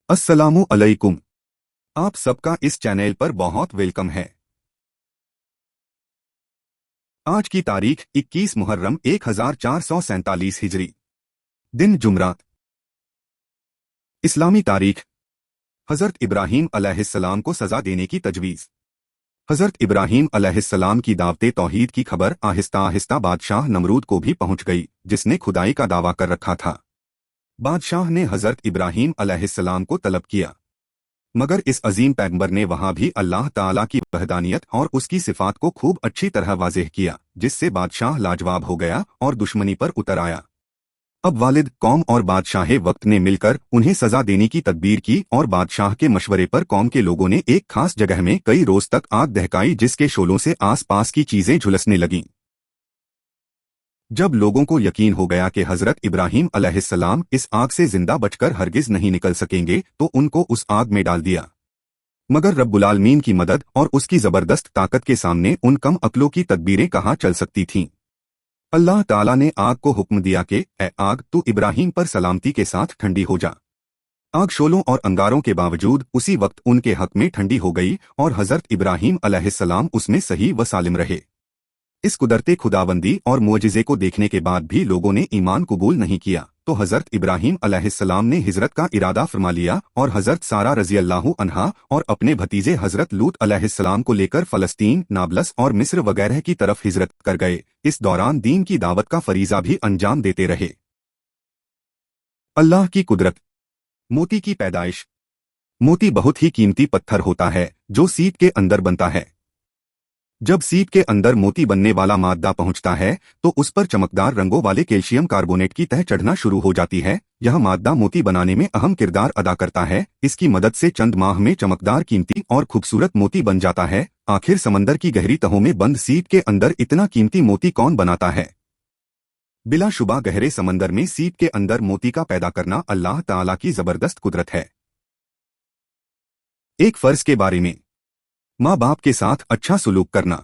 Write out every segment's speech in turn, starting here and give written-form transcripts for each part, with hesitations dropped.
अस्सलामु अलैकुम। आप सबका इस चैनल पर बहुत वेलकम है। आज की तारीख 21 मुहर्रम 1447 हिजरी, दिन जुमरात। इस्लामी तारीख। हजरत इब्राहीम अलैहिस्सलाम को सजा देने की तजवीज़। हजरत इब्राहीम अलैहिस्सलाम की दावते तौहीद की खबर आहिस्ता आहिस्ता बादशाह नमरूद को भी पहुंच गई, जिसने खुदाई का दावा कर रखा था। बादशाह ने हजरत इब्राहीम अलैहिस्सलाम को तलब किया, मगर इस अजीम पैगंबर ने वहां भी अल्लाह ताला की वहदानियत और उसकी सिफात को खूब अच्छी तरह वाज़ेह किया, जिससे बादशाह लाजवाब हो गया और दुश्मनी पर उतर आया। अब वालिद, कौम और बादशाह वक्त ने मिलकर उन्हें सजा देने की तदबीर की और बादशाह के मशवरे पर कौम के लोगों ने एक खास जगह में कई रोज तक आग दहकाई, जिसके शोलों से आस पास की चीजें झुलसने लगीं। जब लोगों को यकीन हो गया कि हजरत इब्राहीम अलैहिस्सलाम इस आग से जिंदा बचकर हरगिज नहीं निकल सकेंगे, तो उनको उस आग में डाल दिया। मगर रब्बुल आलमीन की मदद और उसकी जबरदस्त ताकत के सामने उन कम अक्लों की तदबीरें कहाँ चल सकती थीं। अल्लाह ताला ने आग को हुक्म दिया कि ए आग, तू इब्राहीम पर सलामती के साथ ठंडी हो जा। आग शोलों और अंगारों के बावजूद उसी वक्त उनके हक में ठंडी हो गई और हजरत इब्राहीम अलैहिस्सलाम उसमें सही व सालिम रहे। इस कुदरते खुदाबंदी और मुअजिज़े को देखने के बाद भी लोगों ने ईमान कबूल नहीं किया, तो हजरत इब्राहीम अलैहिस्सलाम ने हिजरत का इरादा फरमा लिया और हजरत सारा रज़ी अल्लाह अन्हा और अपने भतीजे हजरत लूत अलैहिस्सलाम को लेकर फलस्तीन, नाबलस और मिस्र वगैरह की तरफ हिजरत कर गए। इस दौरान दीन की दावत का फरीजा भी अंजाम देते रहे। अल्लाह की कुदरत। मोती की पैदाइश। मोती बहुत ही कीमती पत्थर होता है जो सीप के अंदर बनता है। जब सीप के अंदर मोती बनने वाला मादा पहुंचता है तो उस पर चमकदार रंगों वाले कैल्शियम कार्बोनेट की तह चढ़ना शुरू हो जाती है। यह मादा मोती बनाने में अहम किरदार अदा करता है। इसकी मदद से चंद माह में चमकदार, कीमती और खूबसूरत मोती बन जाता है। आखिर समंदर की गहरी तहों में बंद सीप के अंदर इतना कीमती मोती कौन बनाता है? बिलाशुबा गहरे समंदर में सीप के अंदर मोती का पैदा करना अल्लाह ताला की जबरदस्त कुदरत है। एक फर्ज के बारे में। माँ बाप के साथ अच्छा सुलूक करना।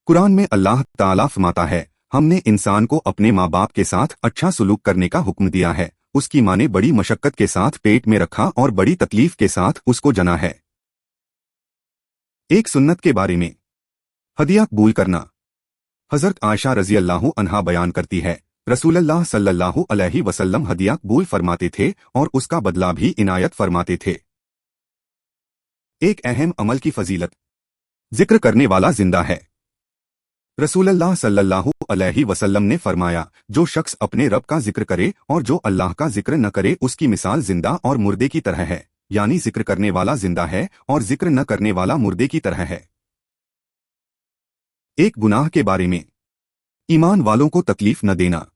कुरान में अल्लाह ताला फरमाता है, हमने इंसान को अपने माँ बाप के साथ अच्छा सुलूक करने का हुक्म दिया है। उसकी माँ ने बड़ी मशक्कत के साथ पेट में रखा और बड़ी तकलीफ के साथ उसको जना है। एक सुन्नत के बारे में। हदिया कबूल करना। हजरत आयशा रज़ी अल्लाह अन्हा बयान करती है, रसूलुल्लाह सल्लल्लाहु अलैहि वसल्लम हदिया कबूल फरमाते थे और उसका बदला भी इनायत फरमाते थे। एक अहम अमल की फजीलत। जिक्र करने वाला जिंदा है। रसूलुल्लाह सल्लल्लाहु अलैहि वसल्लम ने फरमाया, जो शख्स अपने रब का जिक्र करे और जो अल्लाह का जिक्र न करे, उसकी मिसाल जिंदा और मुर्दे की तरह है। यानी जिक्र करने वाला जिंदा है और जिक्र न करने वाला मुर्दे की तरह है। एक गुनाह के बारे में। ईमान वालों को तकलीफ न देना।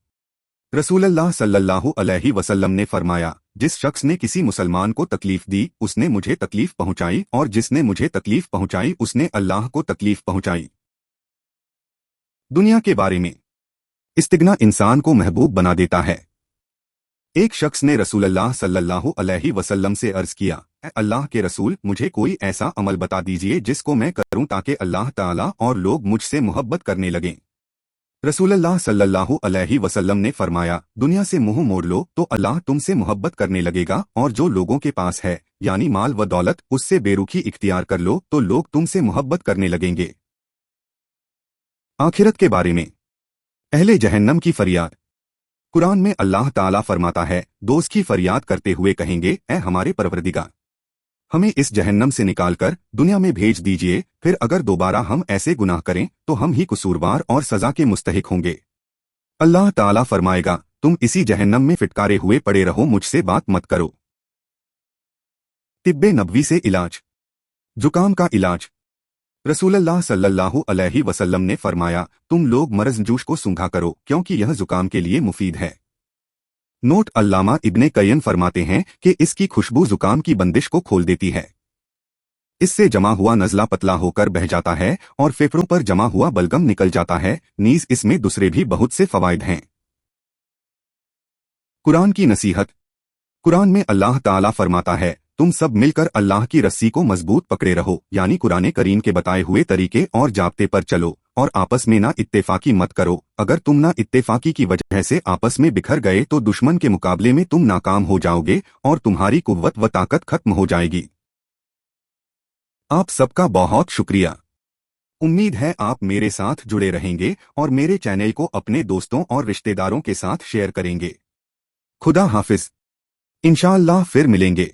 रसूलुल्लाह सल्लल्लाहु अलैहि वसल्लम ने फरमाया, जिस शख्स ने किसी मुसलमान को तकलीफ दी उसने मुझे तकलीफ पहुंचाई, और जिसने मुझे तकलीफ पहुंचाई उसने अल्लाह को तकलीफ पहुंचाई। दुनिया के बारे में। इस्तिगना इंसान को महबूब बना देता है। एक शख्स ने रसूलुल्लाह सल्लल्लाहु अलैहि वसल्लम से अर्ज किया, ए अल्लाह के रसूल, मुझे कोई ऐसा अमल बता दीजिए जिसको मैं करूं ताकि अल्लाह ताला और लोग मुझसे मोहब्बत करने लगें। रसूलुल्लाह सल्लल्लाहु अलैहि वसल्लम ने फरमाया, दुनिया से मुंह मोड़ लो तो अल्लाह तुमसे मोहब्बत करने लगेगा, और जो लोगों के पास है यानी माल व दौलत, उससे बेरुखी इख्तियार कर लो तो लोग तुमसे मोहब्बत करने लगेंगे। आखिरत के बारे में। अहले जहन्नम की फरियाद। कुरान में अल्लाह ताला फरमाता है, दोस्त की फरियाद करते हुए कहेंगे, ए हमारे परवरदिगार, हमें इस जहन्नम से निकालकर दुनिया में भेज दीजिए, फिर अगर दोबारा हम ऐसे गुनाह करें तो हम ही कसूरवार और सजा के मुस्तहिक होंगे। अल्लाह ताला फरमाएगा, तुम इसी जहन्नम में फिटकारे हुए पड़े रहो, मुझसे बात मत करो। तिब्बे नबवी से इलाज। जुकाम का इलाज। रसूलुल्लाह सल्लल्लाहु अलैहि वसल्लम ने फरमाया, तुम लोग मरज़जूश को सूंघा करो क्योंकि यह जुकाम के लिए मुफीद है। नोट, अल्लामा इब्ने कय्यम फरमाते हैं कि इसकी खुशबू जुकाम की बंदिश को खोल देती है। इससे जमा हुआ नज़ला पतला होकर बह जाता है और फेफड़ों पर जमा हुआ बलगम निकल जाता है। नीज इसमें दूसरे भी बहुत से फवाइद हैं। कुरान की नसीहत। कुरान में अल्लाह ताला फरमाता है, तुम सब मिलकर अल्लाह की रस्सी को मजबूत पकड़े रहो, यानी कुरान करीम के बताए हुए तरीके और जाब्ते पर चलो, और आपस में ना इत्तेफाकी मत करो। अगर तुम ना इत्तेफाकी की वजह से आपस में बिखर गए तो दुश्मन के मुकाबले में तुम नाकाम हो जाओगे और तुम्हारी कुव्वत व ताकत खत्म हो जाएगी। आप सबका बहुत शुक्रिया। उम्मीद है आप मेरे साथ जुड़े रहेंगे और मेरे चैनल को अपने दोस्तों और रिश्तेदारों के साथ शेयर करेंगे। खुदा हाफिज। इंशाअल्लाह फिर मिलेंगे।